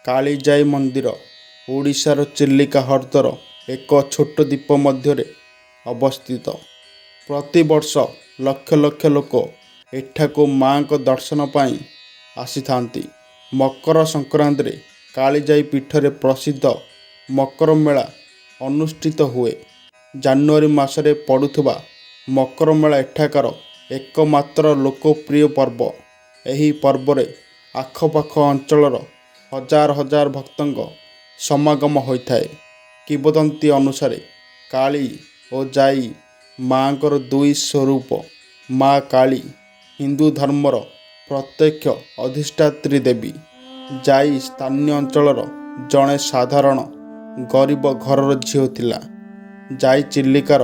କାଳିଜାଇ ମନ୍ଦିର ଓଡ଼ିଶାର ଚିଲିକା ହ୍ରଦର ଏକ ଛୋଟ ଦ୍ୱୀପ ମଧ୍ୟରେ ଅବସ୍ଥିତ। ପ୍ରତିବର୍ଷ ଲକ୍ଷ ଲକ୍ଷ ଲୋକ ଏଠାକୁ ମା'ଙ୍କ ଦର୍ଶନ ପାଇଁ ଆସିଥାନ୍ତି। ମକର ସଂକ୍ରାନ୍ତିରେ କାଳିଜାଇ ପୀଠରେ ପ୍ରସିଦ୍ଧ ମକର ମେଳା ଅନୁଷ୍ଠିତ ହୁଏ। ଜାନୁଆରୀ ମାସରେ ପଡ଼ୁଥିବା ମକର ମେଳା ଏଠାକାର ଏକମାତ୍ର ଲୋକପ୍ରିୟ ପର୍ବ। ଏହି ପର୍ବରେ ଆଖପାଖ ଅଞ୍ଚଳର ହଜାର ହଜାର ଭକ୍ତଙ୍କ ସମାଗମ ହୋଇଥାଏ। କିମ୍ବଦନ୍ତୀ ଅନୁସାରେ କାଳୀ ଓ ଜାଇ ମା'ଙ୍କର ଦୁଇ ସ୍ୱରୂପ। ମା କାଳୀ ହିନ୍ଦୁ ଧର୍ମର ପ୍ରତ୍ୟକ୍ଷ ଅଧିଷ୍ଠାତ୍ରୀ ଦେବୀ। ଜାଇ ସ୍ଥାନୀୟ ଅଞ୍ଚଳର ଜଣେ ସାଧାରଣ ଗରିବ ଘରର ଝିଅ ଥିଲା। ଜାଇ ଚିଲିକାର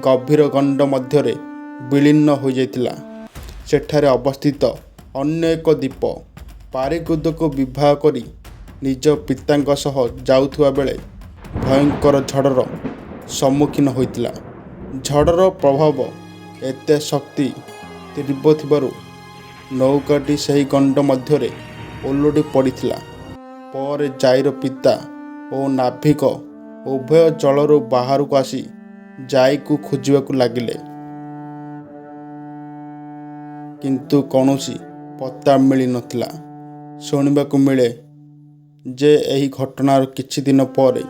ଗଭୀର ଗଣ୍ଡ ମଧ୍ୟରେ ବିଳୀନ ହୋଇଯାଇଥିଲା। ସେଠାରେ ଅବସ୍ଥିତ ଅନ୍ୟ ଏକ ଦ୍ୱୀପ ପାରିକୁଦକୁ ବିବାହ କରି ନିଜ ପିତାଙ୍କ ସହ ଯାଉଥିବା ବେଳେ ଭୟଙ୍କର ଝଡ଼ର ସମ୍ମୁଖୀନ ହୋଇଥିଲା। ଝଡ଼ର ପ୍ରଭାବ ଏତେ ଶକ୍ତି ତୀବ୍ର ଥିବାରୁ ନୌକାଟି ସେହି ଗଣ୍ଡ ମଧ୍ୟରେ ଓଲଟି ପଡ଼ିଥିଲା। ପରେ ଜାଇର ପିତା ଓ ନାବିକ ଉଭୟ ଜଳରୁ ବାହାରକୁ ଆସି ଜାଇକୁ ଖୋଜିବାକୁ ଲାଗିଲେ, କିନ୍ତୁ କୌଣସି ପତ୍ତା ମିଳିନଥିଲା। ଶୁଣିବାକୁ ମିଳେ ଯେ ଏହି ଘଟଣାର କିଛି ଦିନ ପରେ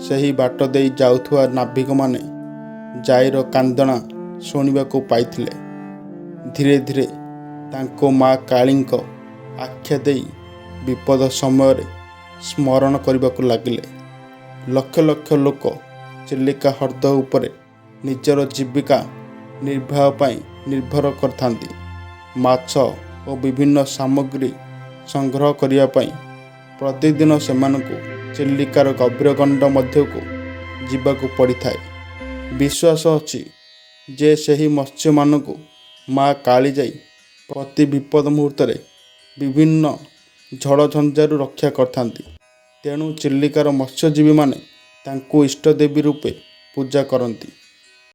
ସେହି ବାଟ ଦେଇ ଯାଉଥିବା ନାବିକମାନେ ଜାଇର କାନ୍ଦଣା ଶୁଣିବାକୁ ପାଇଥିଲେ। ଧୀରେ ଧୀରେ ତାଙ୍କୁ ମା କାଳୀଙ୍କ ଆଖ୍ୟା ଦେଇ ବିପଦ ସମୟରେ ସ୍ମରଣ କରିବାକୁ ଲାଗିଲେ। ଲକ୍ଷ ଲକ୍ଷ ଲୋକ ଚିଲିକା ହ୍ରଦ ଉପରେ ନିଜର ଜୀବିକା ନିର୍ବାହ ପାଇଁ ନିର୍ଭର କରିଥାନ୍ତି। ମାଛ ଓ ବିଭିନ୍ନ ସାମଗ୍ରୀ ସଂଗ୍ରହ କରିବା ପାଇଁ ପ୍ରତିଦିନ ସେମାନଙ୍କୁ ଚିଲିକାର ଗଭୀର ଗଣ୍ଡ ମଧ୍ୟକୁ ଯିବାକୁ ପଡ଼ିଥାଏ। ବିଶ୍ୱାସ ଅଛି ଯେ ସେହି ମତ୍ସ୍ୟମାନଙ୍କୁ ମା କାଳିଜାଇ ପ୍ରତି ବିପଦ ମୁହୂର୍ତ୍ତରେ ବିଭିନ୍ନ ଝଡ଼ଝଞ୍ଜାରୁ ରକ୍ଷା କରିଥାନ୍ତି। ତେଣୁ ଚିଲିକାର ମତ୍ସ୍ୟଜୀବୀମାନେ ତାଙ୍କୁ ଇଷ୍ଟଦେବୀ ରୂପେ ପୂଜା କରନ୍ତି।